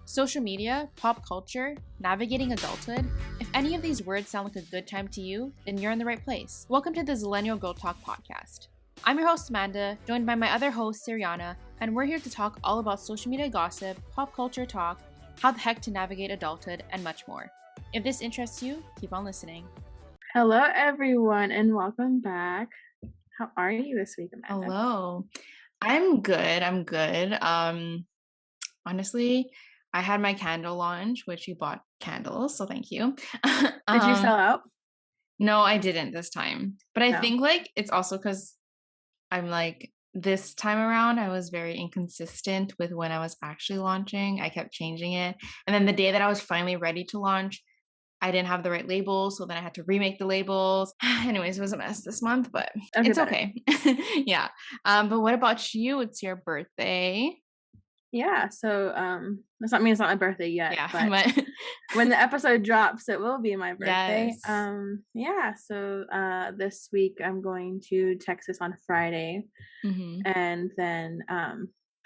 Social media, pop culture, navigating adulthood. If any of these words sound like a good time to you, then you're in the right place. Welcome to the Zillennial Girl Talk podcast. I'm your host Amanda, joined by my other host Seriana, and we're here to talk all about social media gossip, pop culture talk, how the heck to navigate adulthood, and much more. If this interests you, keep on listening. Hello everyone and welcome back. How are you this week, Amanda? Hello. I'm good. Honestly, I had my candle launch, which you bought candles, so thank you. Did you sell out? No, I didn't this time. But I No. think it's also because I'm this time around, I was very inconsistent with when I was actually launching. I kept changing it. And then the day that I was finally ready to launch, I didn't have the right labels, so then I had to remake the labels. Anyways, it was a mess this month, but it's okay. Yeah. But what about you? It's your birthday. Yeah, so that's not mean it's not my birthday yet, Yeah, but when the episode drops, it will be my birthday. Yes. So this week I'm going to Texas on Friday, and then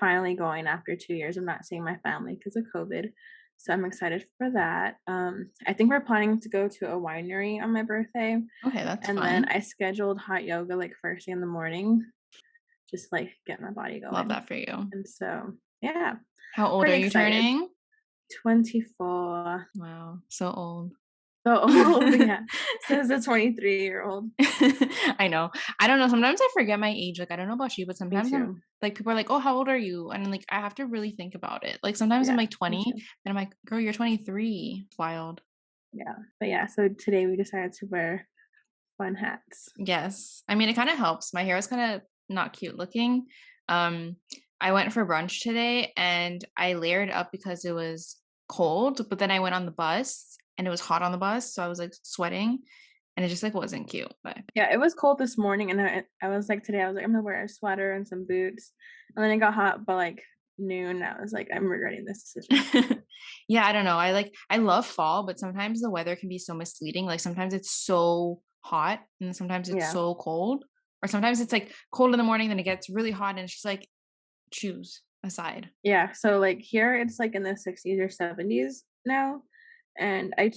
finally going after 2 years of not seeing my family because of COVID. So I'm excited for that. I think we're planning to go to a winery on my birthday. Okay, that's and fun. Then I scheduled hot yoga first thing in the morning, just get my body going. Love that for you. And so yeah. How old are you turning? 24. Wow, so old. So old, yeah. Says a 23-year-old. I know. I don't know. Sometimes I forget my age. I don't know about you, but sometimes I'm people are like, "Oh, how old are you?" And I have to really think about it. Sometimes I'm 20, and I'm like, "Girl, you're 23." Wild. Yeah, but yeah. So today we decided to wear fun hats. Yes, I mean it kind of helps. My hair is kind of not cute looking. I went for brunch today, and I layered up because it was cold. But then I went on the bus, and it was hot on the bus, so I was sweating. And it just wasn't cute. But yeah, it was cold this morning, and I was today I was I'm gonna wear a sweater and some boots, and then it got hot by noon. I was I'm regretting this decision. Yeah, I don't know. I love fall, but sometimes the weather can be so misleading. Sometimes it's so hot, and sometimes it's so cold, or sometimes it's cold in the morning, then it gets really hot, and it's just choose a side. Yeah, so here it's in the 60s or 70s now. And I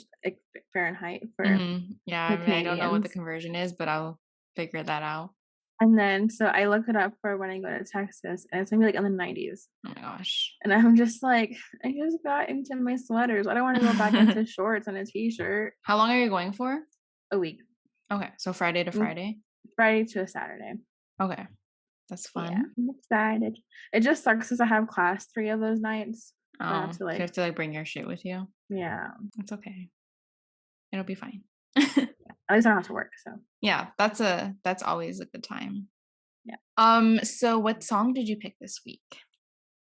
Fahrenheit for yeah, I mean, I don't know what the conversion is, but I'll figure that out. And then so I looked it up for when I go to Texas, and it's gonna be in the 90s. Oh my gosh! And I'm just I just got into my sweaters. I don't want to go back into shorts and a t-shirt. How long are you going for? A week. Okay, so Friday to Friday. Friday to a Saturday. Okay, that's fun. Yeah, I'm excited. It just sucks because I have class 3 of those nights. Oh, you have to bring your shit with you. Yeah, it's okay. It'll be fine. At least I don't have to work. So yeah, that's always a good time. Yeah. So what song did you pick this week?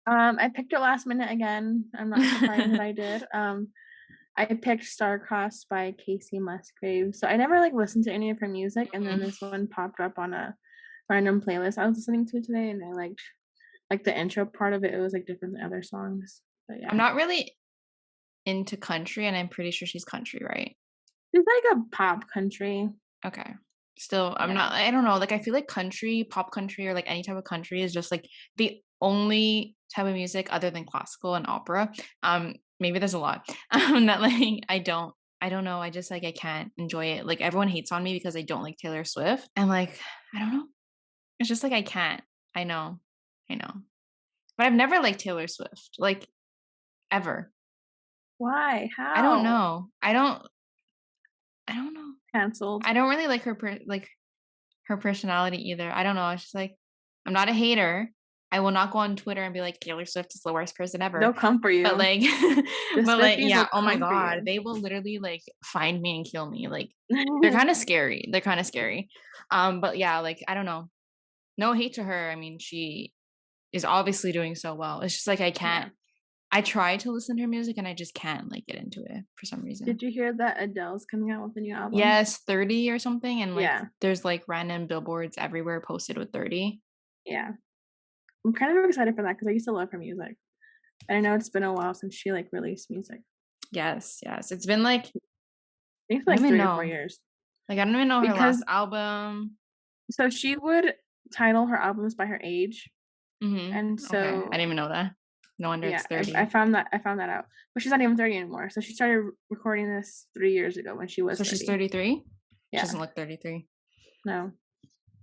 I picked it last minute again. I'm not surprised that I did. I picked Star-Crossed by Casey Musgrave. So I never listened to any of her music, and then this one popped up on a random playlist I was listening to today, and I liked the intro part of it. It was different than other songs. But yeah, I'm not really into country, and I'm pretty sure she's country, right? She's a pop country. Okay. Still, I'm not. I don't know. I feel country, pop country, or any type of country is just the only type of music other than classical and opera. Maybe there's a lot that I don't know. I just I can't enjoy it. Everyone hates on me because I don't like Taylor Swift, and I don't know. It's just I can't. I know, but I've never liked Taylor Swift ever. Why? How? I don't know. I don't know. Canceled. I don't really like her her personality either. I don't know. It's just I'm not a hater. I will not go on Twitter and be Taylor Swift is the worst person ever. They'll come for you. But yeah, oh my god, they will literally find me and kill me. They're kind of scary. But yeah, I don't know. No hate to her. I mean, she is obviously doing so well. It's just I can't. Yeah. I try to listen to her music and I just can't get into it for some reason. Did you hear that Adele's coming out with a new album? Yes, 30 or something, and there's random billboards everywhere posted with 30. Yeah, I'm kind of excited for that because I used to love her music. And I know it's been a while since she released music. Yes, it's been I think 3 or 4 years. I don't even know her last album. So she would title her albums by her age. And so I didn't even know that. No wonder Yeah, it's I 30. found that out. But she's not even 30 anymore. So she started recording this 3 years ago when she was So she's 30. 33? She Yeah. doesn't look 33. No.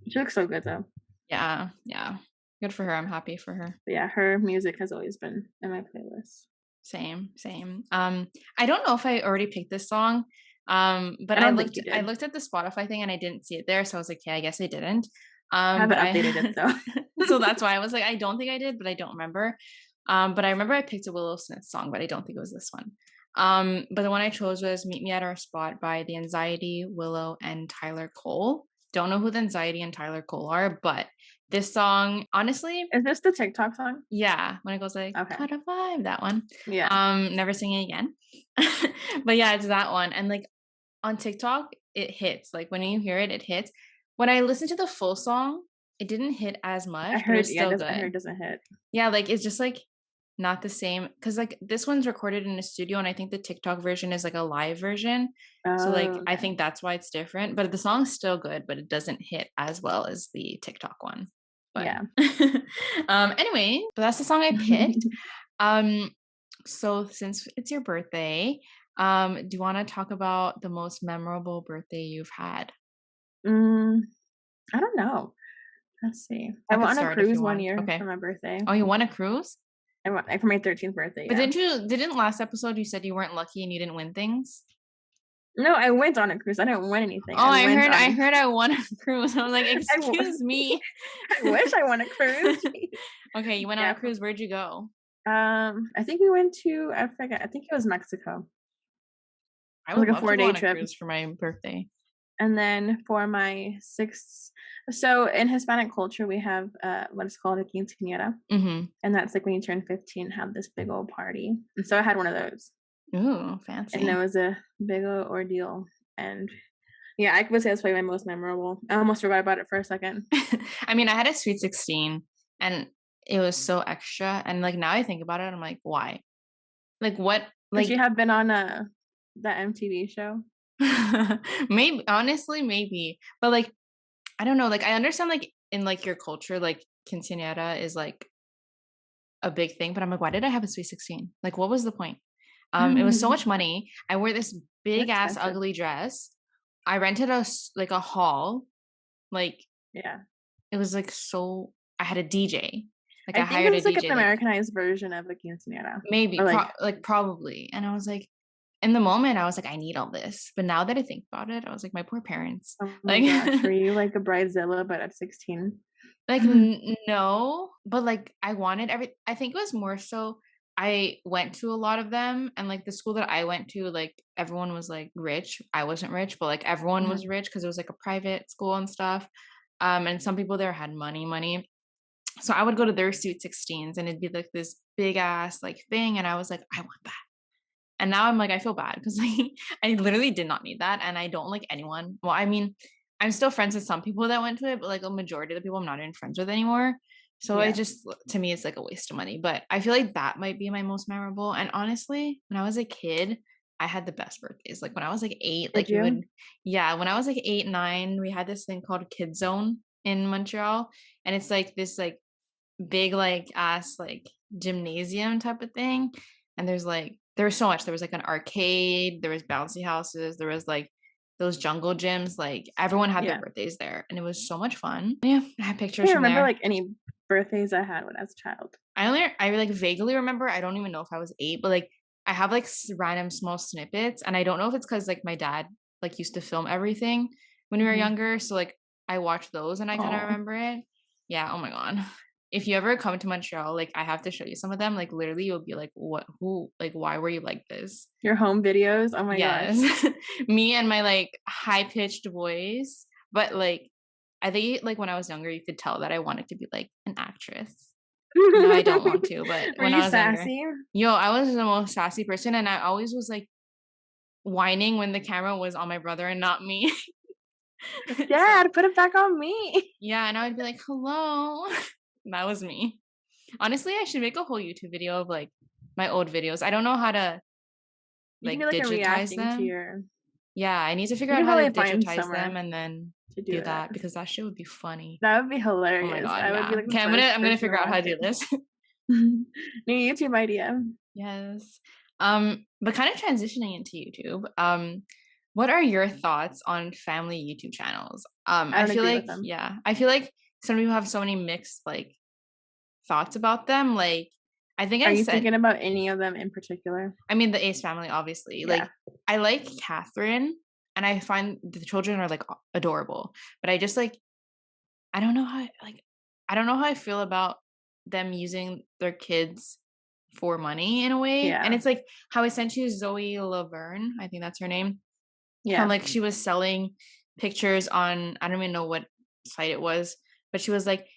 She looks so good though. Yeah, yeah. Good for her. I'm happy for her. But yeah, her music has always been in my playlist. Same, same. I don't know if I already picked this song. But I don't think you I did. looked at the Spotify thing and I didn't see it there, so I was like, yeah, I guess I didn't. I But haven't I updated it though. so that's why I was like, I don't think I did, but I don't remember. But I remember I picked a Willow Smith song, but I don't think it was this one. But the one I chose was Meet Me at Our Spot by The Anxiety, Willow, and Tyler Cole. Don't know who The Anxiety and Tyler Cole are, but this song, honestly, Is this the TikTok song? yeah, when it goes like Okay. "Caught a Vibe," that one. Yeah. Never sing it again. But yeah, it's that one. And like on TikTok, it hits. Like when you hear it, it hits. When I listened to the full song, it didn't hit as I much, but it heard was still I heard good. it doesn't hit. Yeah, like it's just like not the same because like this one's recorded in a studio, and I think the TikTok version is like a live version. So like Oh, I okay. think that's why it's different. But the song's still good, but it doesn't hit as well as the TikTok one. But Yeah. anyway, but that's the song I picked. Um, so since it's your birthday, do you want to talk about the most memorable birthday you've had? mm, I don't know. Let's see. I I could went on a start if you cruise one want. year for Okay. my birthday. Oh, you won a cruise? I went like, for my 13th birthday, But yeah. didn't last episode you said you weren't lucky and you didn't win things? No, I went on a cruise. I didn't win anything. Oh, I went on I a heard I won a cruise. I was like, I w excuse me. I wish I won a cruise. Jeez. Okay, you went on Yeah. a cruise. Where'd you go? I think we went to I forget. I think it was Mexico. I would Like a love to go 4-day on a trip. cruise for my birthday. And then for my 6th so in Hispanic culture, we have, what is called a quinceañera, Mm-hmm. and that's like when you turn 15, have this big old party. And so I had one of those, Ooh, and it fancy. was a big old ordeal. And yeah, I would say that's probably my most memorable. I almost forgot about it for a second. I mean, I had a sweet 16 and it was so extra. And like now I think about it, I'm like, why? Like what Could you like have been on that MTV show? maybe honestly, maybe. But like I don't know, like I understand like in like your culture, like quinceañera is like a big thing, but I'm like, why did I have a sweet 16? Like what was the point? It was so much money. I wore this They're big ass expensive. ugly dress. I rented like a hall. Like Yeah. it was like so I had a DJ. Like I I think it hired a was like an DJ like Americanized version of a quinceañera. maybe Or like, like probably. And I was like in the moment I was like I need all this. But now that I think about it, I was like my poor parents. oh my Like gosh, were you like a bridezilla but at 16? like no, but like I wanted I think it was more so I went to a lot of them and like the school that I went to like everyone was like rich. I wasn't rich, but like everyone was Mhm. rich because it was like a private school and stuff. And some people there had money. So I would go to their Sweet 16s and it'd be like this big ass like thing and I was like I want that. And now I'm like I feel bad because like I literally did not need that and I don't like anyone. Well, I mean, I'm still friends with some people that went to it, but like a majority of the people I'm not even friends with anymore. So I Yeah. just to me it's like a waste of money. But I feel like that might be my most memorable. And honestly, when I was a kid, I had the best birthdays. Like when I was like 8, Did like we would you? yeah, when I was like 8, 9, we had this thing called Kid Zone in Montreal. And it's like this like big like ass like gymnasium type of thing. And there was so much. There was like an arcade, there was bouncy houses, there was like those jungle gyms, like everyone had their Yeah. birthdays there and it was so much fun. Yeah, I have I pictures can't from remember there. like any birthdays I had when I was a child. I like vaguely remember, I don't even know if I was 8, but like I have like random small snippets and I don't know if it's cuz like my dad like used to film everything when we were Mhm. younger, so like I watched those and I kind of Aw. remember it. Yeah, oh my god. If you ever come to Montreal, like I have to show you some of them. Like literally you'll be like, "What who like why were you like this?" Your home videos? Oh my gosh. Yes. Me and my like high-pitched voice, but like I think like when I was younger you could tell that I wanted to be like an actress. Now I don't want to, but Were when you I was younger, sassy? yo, I was the most sassy person and I always was like whining when the camera was on my brother and not me. Like, So, "Dad, put it back on me." yeah, and I would be like, "Hello." That was me. Honestly, I should make a whole YouTube video of like my old videos. I don't know how to You can do like like a digitize reacting to them. your Yeah, I need to figure you out can how to probably find digitize them somewhere and then to do do it. that because that shit would be funny. That would be Oh my hilarious. god, I would be yeah. like the Okay, first I'm gonna person to figure out how watch to it. do this. New YouTube idea. Yes. But kind of transitioning into YouTube, what are your thoughts on family YouTube channels? I I don't feel agree with like, them. yeah, I feel like some people have so many mixed like thoughts about them. Like, I think Are I you said, thinking about any of them in particular? I mean, the Ace family, obviously. Yeah. Like, I like Catherine, and I find the children are like adorable, but I just like, I don't know how, like, I don't know how I feel about them using their kids for money in a way. And Yeah. it's like how I sent you Zoe Laverne, I think that's her name. How Yeah. like she was selling pictures on, I don't even know what site it was, but she was like,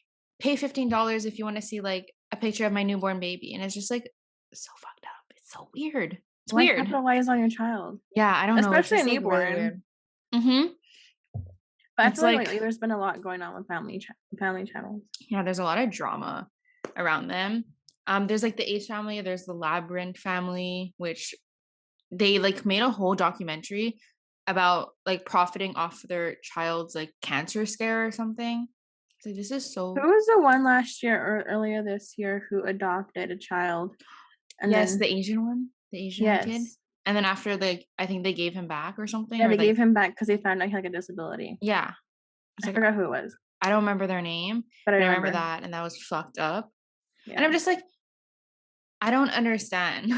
pay $15 if you want to see like a picture of my newborn baby. And it's just like so fucked up. It's so weird. It's Why weird. capitalize on your child? Yeah, I don't know. It's Especially a just like really newborn. weird. Mm-hmm. But I It's feel like like, lately there's been a lot going on with family channels. yeah, there's a lot of drama around them. There's like the Ace family, there's the Labyrinth family, which they like made a whole documentary about like profiting off their child's like cancer scare or something. It's like this is Who so, was the one last year or earlier this year who adopted a child and yes, then the Asian one, the Asian kid. yes. And then after the I think they gave him back or something, Yeah, or they like gave him back because they found out he had like a disability. yeah. It's I like forgot who it was, I don't remember their name, but I but I remember remember. that and that was fucked up. And Yeah. I'm just like, I don't understand.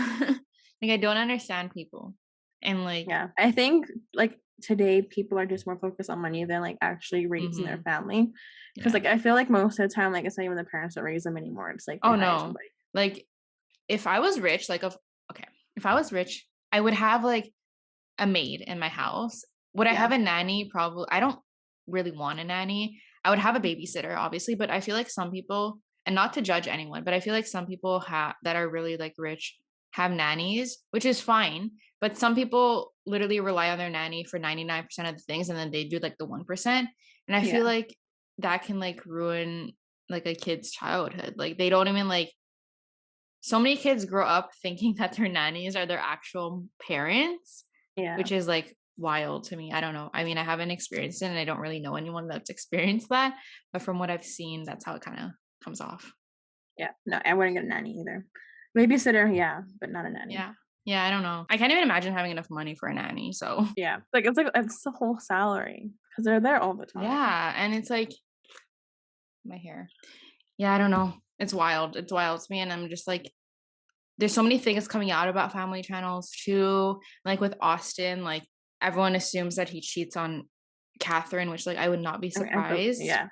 Like I don't understand people. And like Yeah. I think like today people are just more focused on money than like actually raising their mhm, family. Because yeah. like I feel like most of the time, like it's not even the parents that raise them anymore. It's like they Oh hire no. somebody. Like if I was rich, like of okay, if I was rich, I would have like a maid in my house. Would I have Yeah. a nanny? Probably. I don't really want a nanny. I would have a babysitter, obviously, but I feel like some people, and not to judge anyone, but I feel like some people have that are really like rich have nannies, which is fine. But some people literally rely on their nanny for 99% of the things, and then they do like the 1%. And I feel Yeah. like that can like ruin like a kid's childhood. Like they don't even like so many kids grow up thinking that their nannies are their actual parents, Yeah. which is like wild to me. I don't know. I mean, I haven't experienced it and I don't really know anyone that's experienced that. But from what I've seen, that's how it kind of comes off. Yeah. No, I wouldn't get a nanny either. Babysitter, yeah, but not a nanny. Yeah. Yeah. I don't know. I can't even imagine having enough money for a nanny. So, Yeah. Like it's the whole salary because they're there all the time. yeah. And it's like my hair. Yeah. I don't know. It's wild. It's wild to me. And I'm just like, there's so many things coming out about family channels too. Like with Austin, like everyone assumes that he cheats on Catherine, which like I would not be I mean, surprised. yeah.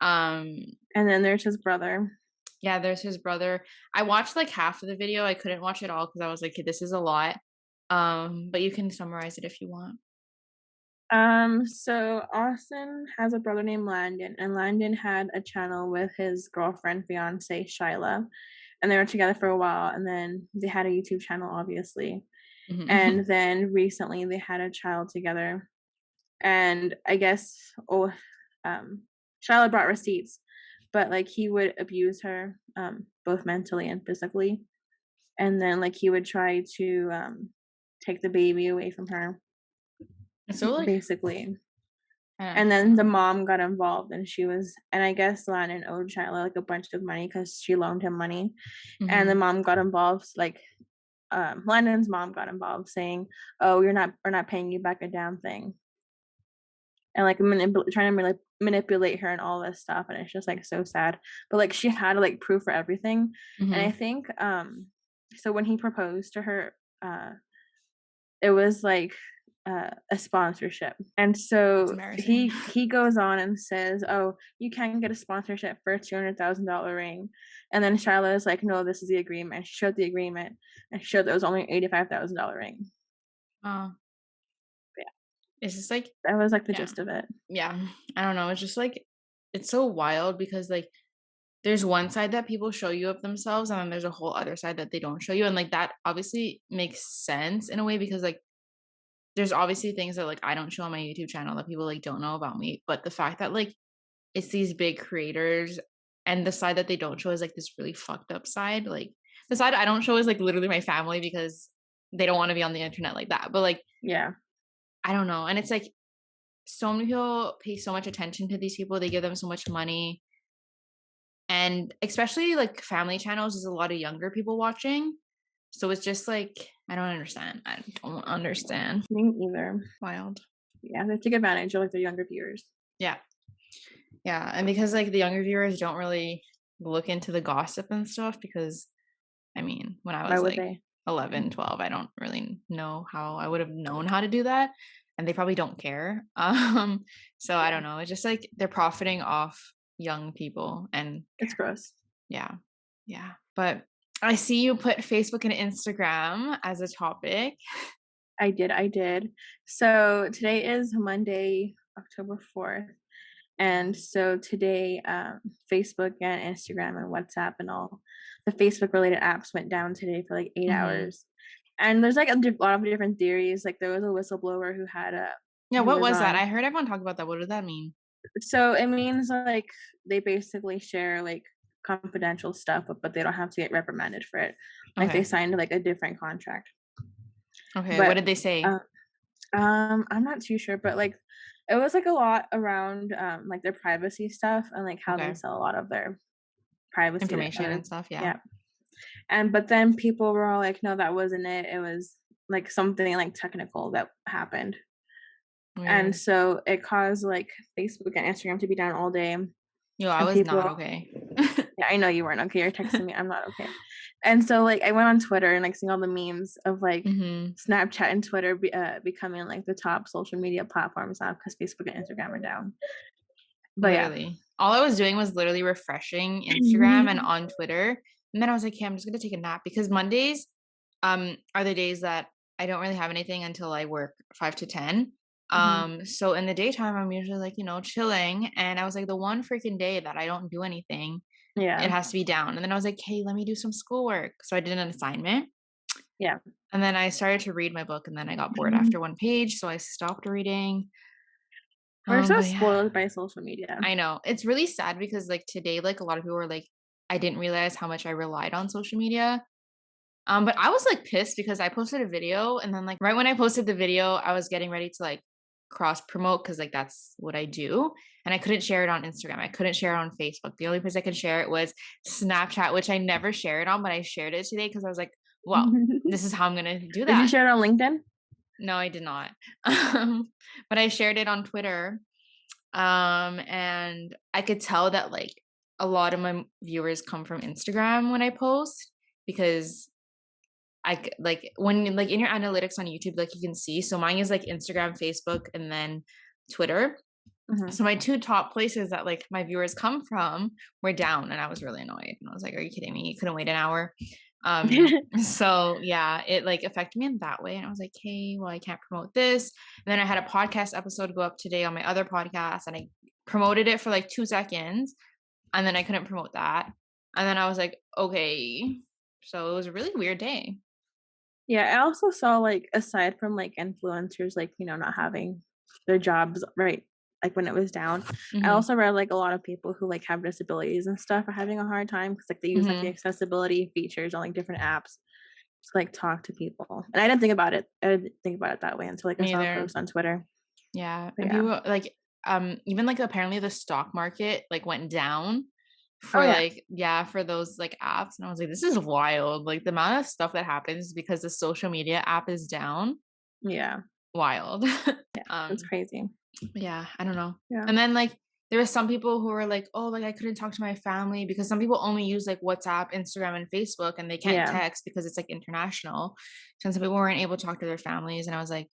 Um, And then there's his brother. yeah, there's his brother. I watched like half of the video. I couldn't watch it all because I was like, this is a lot. But you can summarize it if you want. So Austin has a brother named Landon, and Landon had a channel with his girlfriend, fiance Shyla, and they were together for a while, and then they had a YouTube channel, obviously. Mhm. And then recently they had a child together. And I guess um Shyla brought receipts, but like he would abuse her, both mentally and physically. And then like he would try to take the baby away from her, So like, basically. I And don't then the know. mom got involved, and she was, and I guess Landon owed Shyla like a bunch of money because she loaned him money, and the Hmm. mom got involved, like Landon's mom got involved, saying, "Oh, we're not paying you back a damn thing," and like trying to like manipulate her and all this stuff, and it's just like so sad. But like she had like proof for everything, and I Hmm. think so when he proposed to her, it was like a sponsorship. And It's so embarrassing. he goes on and says, "Oh, you can get a sponsorship for a $200,000 ring." And then Charlotte is like, "No, this is the agreement." And she showed the agreement, and she showed that it was only an $85,000 ring. Oh, Yeah, it's just like, that was like the yeah, gist of it. yeah. I don't know. It's just like, it's so wild because like there's one side that people show you of themselves and then there's a whole other side that they don't show you and like that obviously makes sense in a way because like there's obviously things that like I don't show on my YouTube channel that people like don't know about me, but the fact that like it's these big creators and the side that they don't show is like this really fucked up side. Like the side I don't show is like literally my family because they don't want to be on the internet like that. But like Yeah, I don't know. And it's like so many people pay so much attention to these people. They give them so much money. And especially like family channels, there's a lot of younger people watching. So it's just like, I don't understand. I don't understand. Me either. Wild. Yeah, they take advantage of like the younger viewers. Yeah. Yeah. And because like the younger viewers don't really look into the gossip and stuff, because I mean, when I Why was would like they? 11, 12, I don't really know how I would have known how to do that. And they probably don't care. So I Yeah, don't know. It's just like they're profiting off young people and it's gross. yeah. Yeah. But I see you put Facebook and Instagram as a topic. I did. So today is Monday, October 4th. And so today, Facebook and Instagram and WhatsApp and all the Facebook related apps went down today for like 8 Hmm. hours. And there's like a lot of different theories. Like there was a whistleblower who had a Yeah, who what was was that? on. I heard everyone talk about that. What did that mean? So it means like they basically share like confidential stuff, but they don't have to get reprimanded for it. Like they Okay. signed like a different contract. Okay. What But did they say? uh, I'm not too sure, but like it was like a lot around like their privacy stuff and like how they Okay. sell a lot of their privacy that Information and stuff. Yeah. yeah. And but then people were all like, no, that wasn't it. It was like something like technical that happened. And Weird. so it caused like Facebook and Instagram to be down all day. Yo, I And was people not okay. yeah, I know you weren't okay. You're texting me. I'm not okay. And so like I went on Twitter and like seeing all the memes of like Hmm. Snapchat and Twitter becoming like the top social media platforms now because Facebook and Instagram are down. But yeah. Literally. All I was doing was literally refreshing Instagram and on Twitter. And then I was like, hey, I'm just gonna take a nap because Mondays are the days that I don't really have anything until I work 5 to 10. Mhm. So in the daytime I'm usually like, chilling. And I was like, the one freaking day that I don't do anything, it Yeah. has to be down. And then I was like, hey, let me do some schoolwork. So I did an assignment. Yeah. And then I started to read my book and then I got bored after one page. So I stopped reading. We're so But yeah. spoiled by social media. I know. It's really sad because like today, like a lot of people were like, I didn't realize how much I relied on social media. But I was like pissed because I posted a video and then like right when I posted the video, I was getting ready to like cross promote because like that's what I do. And I couldn't share it on Instagram. I couldn't share it on Facebook. The only place I could share it was Snapchat, which I never shared on, but I shared it today because I was like, well, this is how I'm gonna do Did you that. share it on LinkedIn? No, I did not. But I shared it on Twitter. And I could tell that like a lot of my viewers come from Instagram when I post because like when like in your analytics on YouTube, like you can see. So mine is like Instagram, Facebook, and then Twitter. Mhm. So my two top places that like my viewers come from were down, and I was really annoyed. And I was like, "Are you kidding me? You couldn't wait an hour." So yeah, it like affected me in that way. And I was like, "Hey, well, I can't promote this." And then I had a podcast episode go up today on my other podcast, and I promoted it for like 2 seconds, and then I couldn't promote that. And then I was like, "Okay." So it was a really weird day. Yeah, I also saw like aside from like influencers like, not having their jobs right like when it was down, I Hmm. also read like a lot of people who like have disabilities and stuff are having a hard time because like they use like the Hmm. accessibility features on like different apps to like talk to people. And I didn't think about it. I didn't think about it that way until like I Me saw a either. post on Twitter. Yeah, But and yeah. people like even like apparently the stock market like went down Oh for yeah. like yeah for those like apps, and I was like, this is wild. Like the amount of stuff that happens because the social media app is down, Yeah. wild. It's um, crazy. yeah, I don't know. Yeah. And then like there were some people who were like, oh, like I couldn't talk to my family because some people only use like WhatsApp, Instagram, and Facebook, and they can't Yeah. text because it's like international. And some people weren't able to talk to their families, and I was like,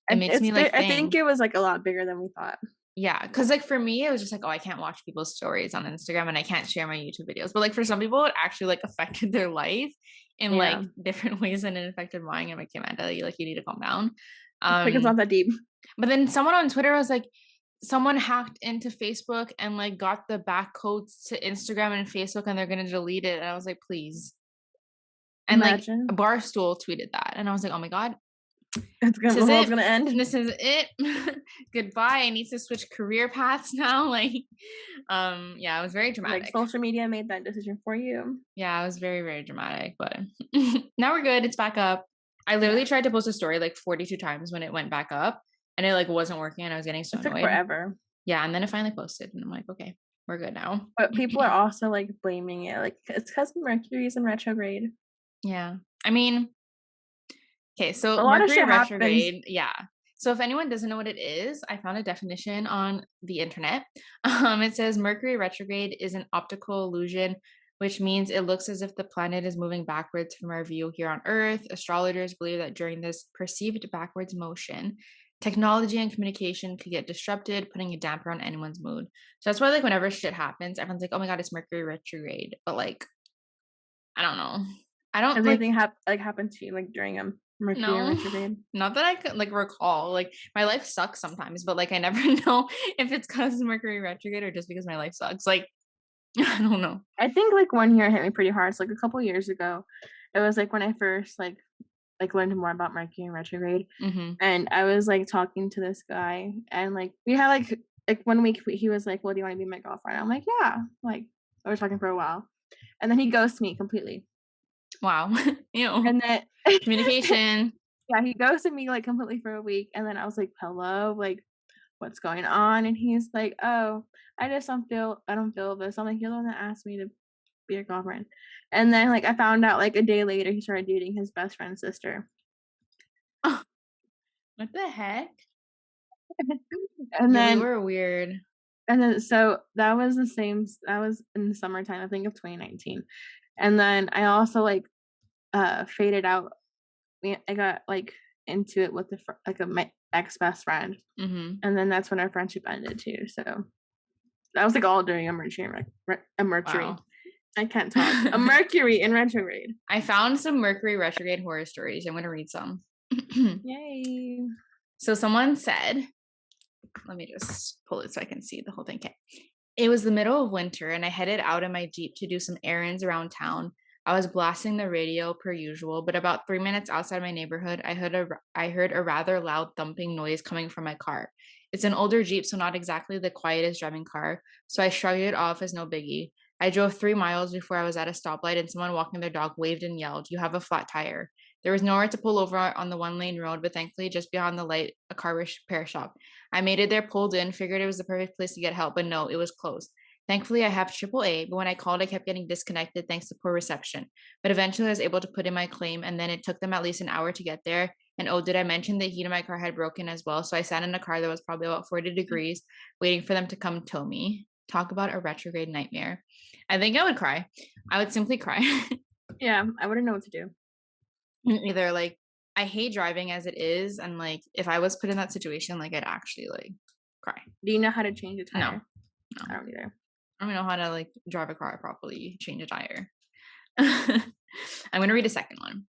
it makes me like I think think. it was like a lot bigger than we thought. Yeah, because like for me, it was just like, oh, I can't watch people's stories on Instagram and I can't share my YouTube videos. But like for some people, it actually like affected their life in Yeah. like different ways than it affected mine. I'm like, Amanda, you need to calm down. Like it's Um, not that deep. but then someone on Twitter was like, someone hacked into Facebook and like got the back codes to Instagram and Facebook and they're gonna delete it. And I was like, please. And like Imagine. Barstool tweeted that, and I was like, oh my god, It's this gonna the is world's it. gonna end. This is it. Goodbye. I need to switch career paths now. Like, yeah, it was very Like dramatic. social media made that decision for you. Yeah, it was very, very dramatic. But now we're good. It's back up. I Yeah. literally tried to post a story like 42 times when it went back up, and it like wasn't working, and I was getting so It took annoyed. forever. Yeah, and then it finally posted, and I'm like, okay, we're good now. But people are also, like, blaming it, like, it's 'cause Mercury's in retrograde. Yeah. I mean, okay, so A lot of Mercury shit happens. retrograde, yeah. So if anyone doesn't know what it is, I found a definition on the internet. It says Mercury retrograde is an optical illusion, which means it looks as if the planet is moving backwards from our view here on Earth. Astrologers believe that during this perceived backwards motion, technology and communication could get disrupted, putting a damper on anyone's mood. So that's why, like, whenever shit happens, everyone's like, "Oh my god, it's Mercury retrograde," but like, I don't know. I don't Has like. anything happened to you, like, during, Mercury in No, retrograde? not that I could like recall. Like my life sucks sometimes, but like I never know if it's because Mercury retrograde or just because my life sucks. Like I don't know. I think, like, one year hit me pretty hard, so, like, a couple years ago, it was, like, when I first, learned more about Mercury in retrograde, Hmm. and I was, like, talking to this guy, and, like, we had, like, 1 week he was like, "Well, do you wanna be my girlfriend?" I'm like, "Yeah." Like, I was talking for a while, and then he ghosted me completely, Wow. and then Communication. yeah, he ghosted me, like, completely for a week, and then I was like, "Hello? Like, what's going on?" And he's like, "Oh, I don't feel this." I'm like, "You're the one that asked me to be your girlfriend." And then, like, I found out, like, a day later he started dating his best friend's sister. What the heck? And Yeah, we then were weird. so that was in the summertime, I think, of 2019. And then I also, like, faded out. I got, like, into it with my ex-best friend, Hmm. and then that's when our friendship ended too, so that was, like, all during a Mercury. Wow. I can't talk. A Mercury in retrograde. I found some Mercury retrograde horror stories. I'm going to read some. Yay. So someone said, let me just pull it so I can see the whole thing. Okay. It was the middle of winter, and I headed out in my Jeep to do some errands around town. I was blasting the radio per usual, but about 3 minutes outside my neighborhood, I heard a rather loud thumping noise coming from my car. It's an older Jeep, so not exactly the quietest driving car, so I shrugged it off as no biggie. I drove 3 miles before I was at a stoplight, and someone walking their dog waved and yelled, "You have a flat tire." There was nowhere to pull over on the 1 lane road, but thankfully, just beyond the light, a car repair shop. I made it there, pulled in, figured it was the perfect place to get help, but no, it was closed. Thankfully, I have AAA, but when I called, I kept getting disconnected thanks to poor reception. But eventually, I was able to put in my claim, and then it took them at least an hour to get there. And oh, did I mention the heat of my car had broken as well? So I sat in a car that was probably about 40 degrees, waiting for them to come tow me. Talk about a retrograde nightmare. I think I would cry. I would simply cry. Yeah, I wouldn't know what to do. Either like, I hate driving as it is, and like, if I was put in that situation, like, I'd actually like cry. Do you know how to change a No, tire? no. I don't either. I don't know how to like drive a car properly, change a tire. I'm going to read a second one.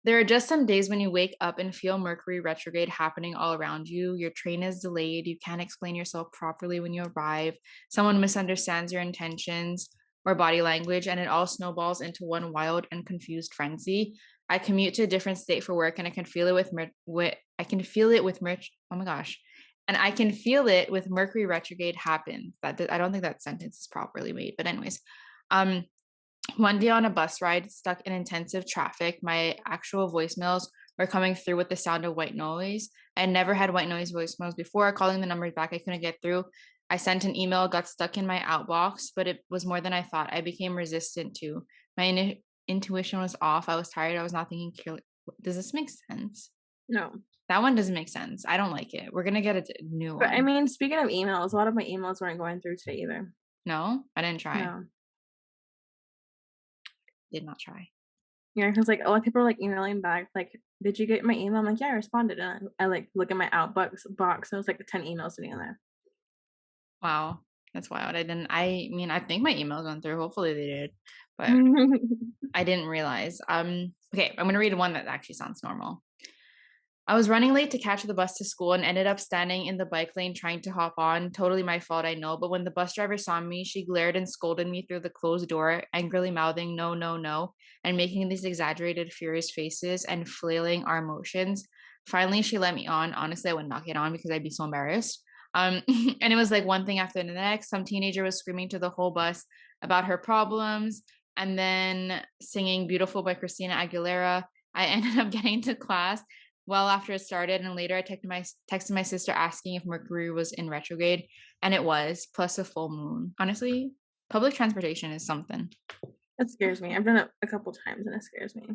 There are just some days when you wake up and feel Mercury retrograde happening all around you. Your train is delayed. You can't explain yourself properly when you arrive. Someone misunderstands your intentions or body language, and it all snowballs into one wild and confused frenzy. I commute to a different state for work, and I can feel it I can feel it with oh my gosh. And I can feel it with Mercury retrograde happens. I don't think that sentence is properly made, but anyways, um, one day on a bus ride, stuck in intensive traffic, my actual voicemails were coming through with the sound of white noise. I had never had white noise voicemails before. Calling the numbers back, I couldn't get through. I sent an email, got stuck in my outbox, but it was more than I thought. I became resistant to. My intuition was off. I was tired. I was not thinking clearly. Does this make sense? No. That one doesn't make sense. I don't like it. We're gonna get a new But, I one. mean, speaking of emails, a lot of my emails weren't going through today either. No, I didn't try. No. Did not try. Yeah, because like, a lot of people are, like, emailing back, like, "Did you get my email?" I'm like, "Yeah, I responded," and I, like, look at my outbox box, and it was, like, 10 emails sitting in there. Wow, that's wild. I mean, I think my emails went through. Hopefully they did, but I didn't realize. Okay, I'm gonna read one that actually sounds normal. I was running late to catch the bus to school and ended up standing in the bike lane trying to hop on. Totally my fault, I know. But when the bus driver saw me, she glared and scolded me through the closed door, angrily mouthing, "No, no, no," and making these exaggerated, furious faces and flailing our motions. Finally, she let me on. Honestly, I would not get on because I'd be so embarrassed. And it was like one thing after the next. Some teenager was screaming to the whole bus about her problems and then singing Beautiful by Christina Aguilera. I ended up getting to class well after it started, and later I texted my sister asking if Mercury was in retrograde, and it was, plus a full moon. Honestly, public transportation is something. It scares me. I've done it a couple times and it scares me.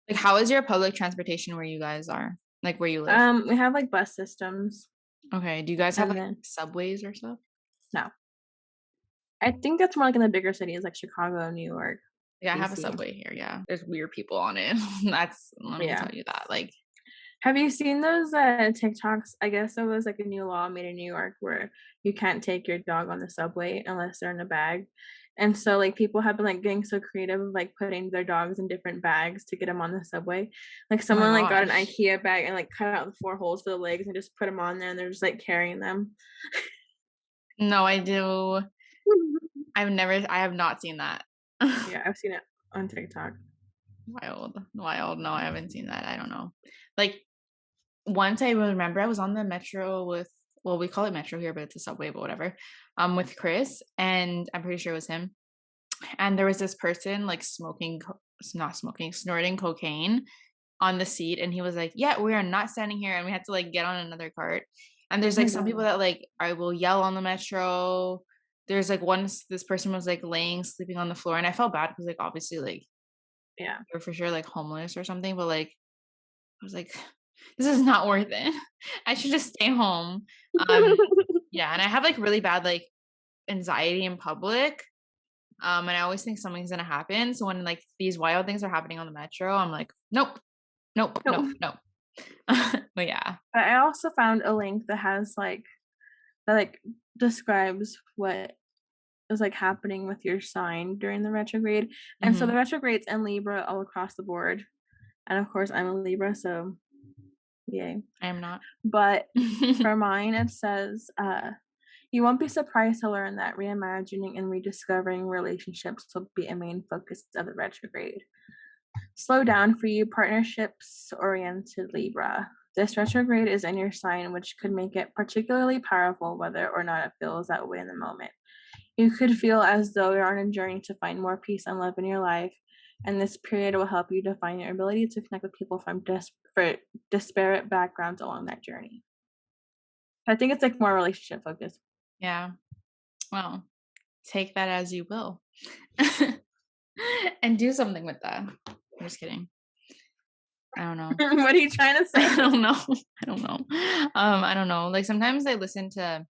Like, how is your public transportation where you guys are? Like, where you live? We have like bus systems Okay. Do you guys have and like then subways or stuff? no. I think that's more like in the bigger cities like Chicago, New York, Yeah, I have a DC. subway here. Yeah. There's weird people on it. Let me Yeah. tell you that. Like, Have you seen those TikToks? I guess there was like a new law made in New York where you can't take your dog on the subway unless they're in a bag. And so like people have been like getting so creative of like putting their dogs in different bags to get them on the subway. Like oh my someone like got an gosh. IKEA bag and like cut out the 4 holes for the legs and just put them on there and they're just like carrying them. No, I do. I have not seen that. Yeah, I've seen it on TikTok. Wild. Wild. No, I haven't seen that. I don't know. Like, once I remember I was on the metro with, well, we call it metro here, but it's a subway, but whatever. With Chris, and I'm pretty sure it was him. And there was this person like not smoking, snorting cocaine on the seat, and he was like, "Yeah, we are not standing here," and we had to like get on another cart. And there's Oh my like some people god. that like I will yell on the metro. There's like once this person was like laying sleeping on the floor, and I felt bad because like obviously like Yeah. they're for sure like homeless or something, but like I was like, this is not worth it. I should just stay home. Um, yeah, and I have like really bad like anxiety in public. And I always think something's gonna happen. So when like these wild things are happening on the metro, I'm like, nope, nope, nope, No. nope. But yeah. But I also found a link that has like that like describes what is like happening with your sign during the retrograde. And so the Hmm. retrogrades in Libra all across the board. And of course I'm a Libra, so yay. I am not. But for mine it says, you won't be surprised to learn that reimagining and rediscovering relationships will be a main focus of the retrograde. Slow down for you, partnerships oriented Libra. This retrograde is in your sign, which could make it particularly powerful whether or not it feels that way in the moment. You could feel as though you're on a journey to find more peace and love in your life, and this period will help you define your ability to connect with people from disparate backgrounds along that journey. I think it's like more relationship focused. Yeah. Well, take that as you will. And do something with that. I'm just kidding. I don't know. What are you trying to I say? don't know. I don't know. I don't know. Like sometimes I listen to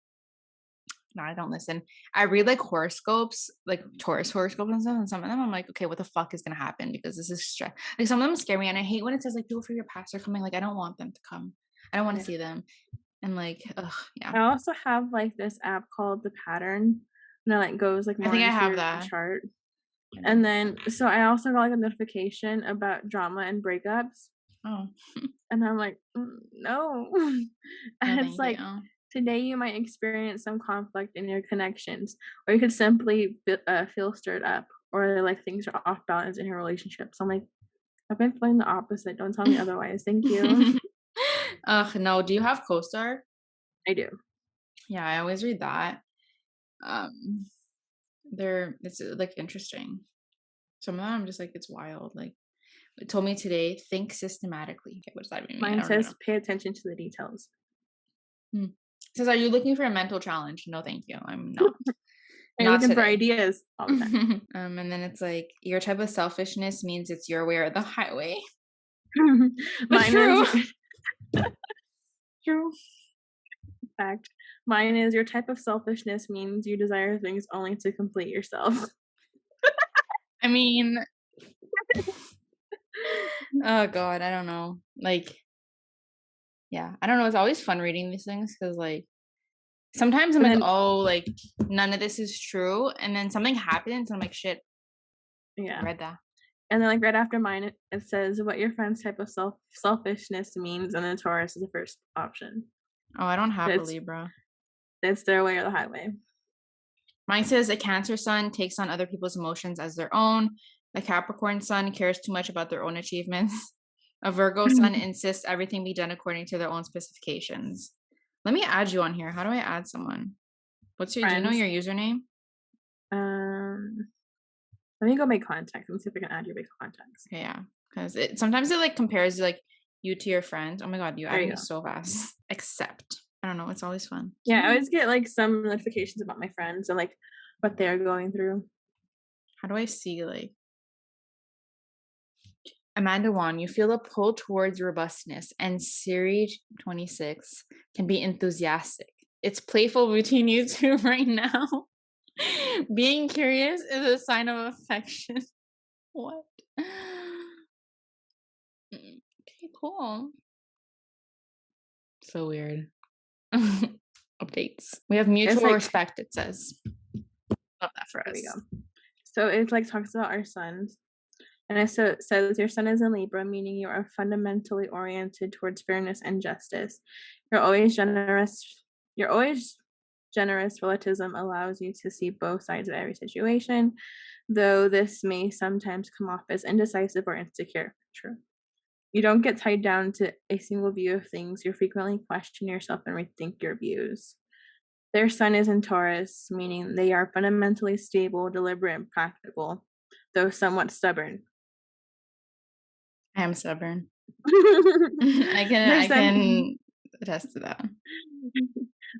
no, I don't listen. I read like horoscopes, like Taurus horoscopes and stuff, and some of them I'm like, okay, what the fuck is gonna happen? Because this is stress. Like some of them scare me, and I hate when it says like people for your past are coming. Like I don't want them to come. I don't want to Yeah. see them. And like, ugh, yeah. I also have like this app called The Pattern, and it like goes like I more think I into have your that. chart. I And do. then so I also got like a notification about drama and breakups. Oh, And I'm like, no. no, And it's thank you. like today you might experience some conflict in your connections, or you could simply feel stirred up, or like things are off balance in your relationship. So I'm like, I've been feeling the opposite. Don't tell me otherwise. Thank you. Ugh, no. Do you have CoStar? I do. Yeah, I always read that. Um, it's like interesting. Some of them I'm just like it's wild. Like it told me today, think systematically. Okay, what does that mean? I Mine don't even know. says pay attention to the details. Hmm. It says, are you looking for a mental challenge? No, thank you. I'm not. Are you Not looking for today. ideas all the time? And then it's like your type of selfishness means it's your way or the highway. But Mine is true. True. fact. Mine is your type of selfishness means you desire things only to complete yourself. I mean, oh God, I don't know. Like, yeah, I don't know. It's always fun reading these things because, like, sometimes I'm And like, then oh, like, none of this is true. And then something happens and I'm like, shit, I yeah. read that. And then like right after mine it says what your friend's type of selfishness means, and then Taurus is the first option. Oh, I don't have a It's Libra. it's their way or the highway. Mine says a Cancer sun takes on other people's emotions as their own. A Capricorn sun cares too much about their own achievements. A Virgo sun insists everything be done according to their own specifications. Let me add you on here. How do I add someone? Do you know Friends. your username? Um Let me go make contacts. Let me see if I can add your big contacts. Okay, yeah. Because sometimes it like compares like you to your friends. Oh my god, you There added you me go. so fast. Accept. I don't know. It's always fun. Yeah, I always get like some notifications about my friends and like what they're going through. How do I see like Amanda Wan, you feel a pull towards robustness, and Siri 26 can be enthusiastic. It's playful between you two right now. Being curious is a sign of affection. What? Okay, cool. So weird. Updates. We have mutual like, respect, it says. Love that for There we us. go. So it like talks about our sons. And it says your sun is in Libra, meaning you are fundamentally oriented towards fairness and justice. You're always generous. You're always generous. Relativism allows you to see both sides of every situation, though this may sometimes come off as indecisive or insecure. True. You don't get tied down to a single view of things. You frequently question yourself and rethink your views. Their sun is in Taurus, meaning they are fundamentally stable, deliberate, and practical, though somewhat stubborn. I am stubborn. I I can attest to that.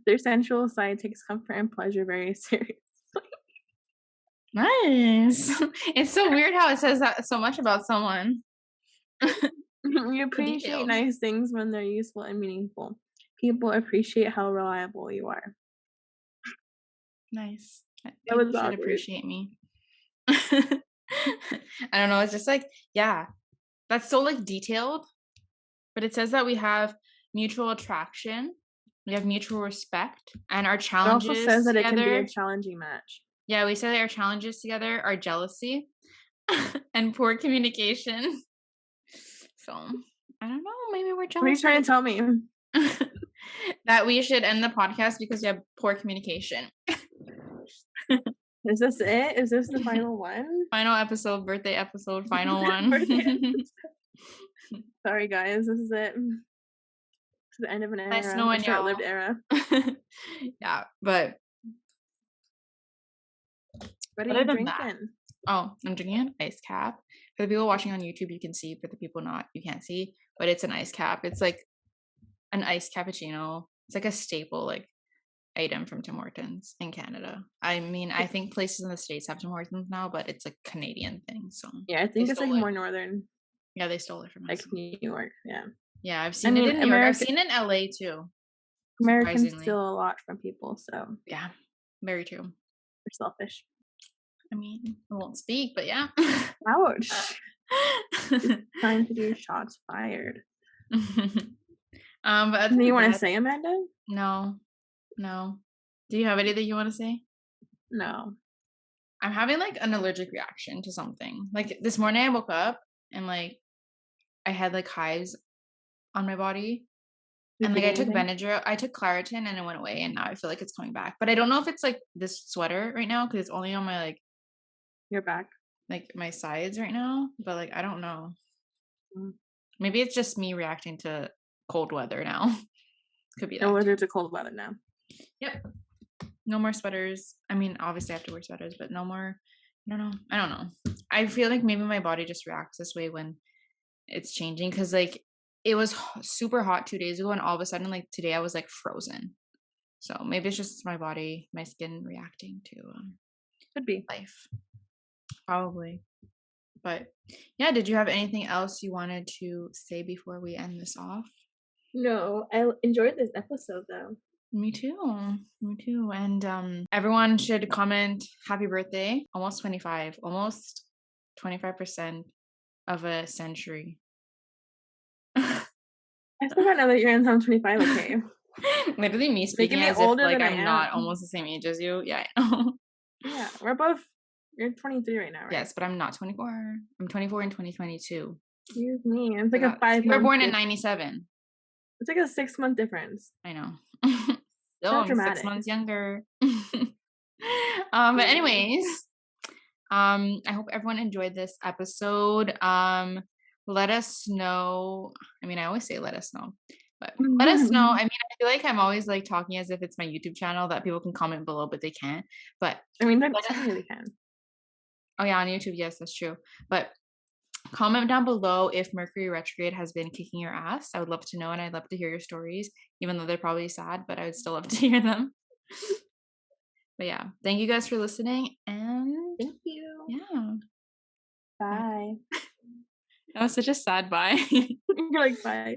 Their sensual side takes comfort and pleasure very seriously. Nice. It's so weird how it says that so much about someone. You appreciate nice things when they're useful and meaningful. People appreciate how reliable you are. Nice. That was People should awkward. appreciate me. I don't know. It's just like, yeah, that's so like detailed. But it says that we have mutual attraction, we have mutual respect, and our challenges. It also says that together, it can be a challenging match. Yeah, we said that our challenges together are jealousy and poor communication. So I don't know. Maybe we're jealous. What are you trying to tell me? That we should end the podcast because we have poor communication. Is this it? Is this the final one? Final episode, birthday episode, final one. Sorry, guys. This is it. It's the end of an era. Nice knowing a short-lived era. Yeah, but what are you drinking? Oh, I'm drinking an ice cap. For the people watching on YouTube, you can see. For the people not, you can't see. But it's an ice cap. It's like an iced cappuccino. It's like a staple like item from Tim Hortons in Canada. I mean, I think places in the States have Tim Hortons now, but it's a Canadian thing. So yeah, I think it's like more northern. Yeah, they stole it from us. Like New York. Yeah. Yeah, I've seen it in New York. I've seen it in LA too. Americans steal a lot from people, so yeah, very true. They're selfish. I mean, I won't speak, but yeah. Ouch. Trying to do shots fired. But do you want to say, Amanda? No. Do you have anything you want to say? No. I'm having like an allergic reaction to something. Like this morning I woke up and like I had like hives on my body. And like I took Benadryl, I took Claritin and it went away and now I feel like it's coming back. But I don't know if it's like this sweater right now because it's only on my like your back. Like my sides right now. But like I don't know. Mm. Maybe it's just me reacting to cold weather now. Could be that. No weather to cold weather now. Yep. No more sweaters. I mean, obviously I have to wear sweaters, but no more. I don't know. I feel like maybe my body just reacts this way when it's changing because like it was super hot 2 days ago and all of a sudden like today I was like frozen. So maybe it's just my body, my skin reacting to could be life. Probably. But yeah, did you have anything else you wanted to say before we end this off? No, I enjoyed this episode though. Me too. And everyone should comment happy birthday. Almost 25. Almost 25% of a century. I still got another year and I'm 25, okay. Literally me speaking as if like I'm not almost the same age as you. Yeah, I know. Yeah, we're both, you're 23 right now, right? Yes, but I'm not 24. I'm 24 in 2022. Excuse me. It's like a 5 month. You were born in 97. It's like a 6 month difference. I know. Still, I'm 6 months younger. But anyways, I hope everyone enjoyed this episode. Let us know. I mean, I always say let us know, but let us know. I mean, I feel like I'm always like talking as if it's my YouTube channel that people can comment below, but they can't. But I mean, they can. Oh yeah, on YouTube, yes, that's true. But Comment down below if Mercury retrograde has been kicking your ass. I would love to know, and I'd love to hear your stories, even though they're probably sad, but I would still love to hear them. But yeah, thank you guys for listening, and Thank you. yeah. Bye. That was such a sad bye. You're like, bye.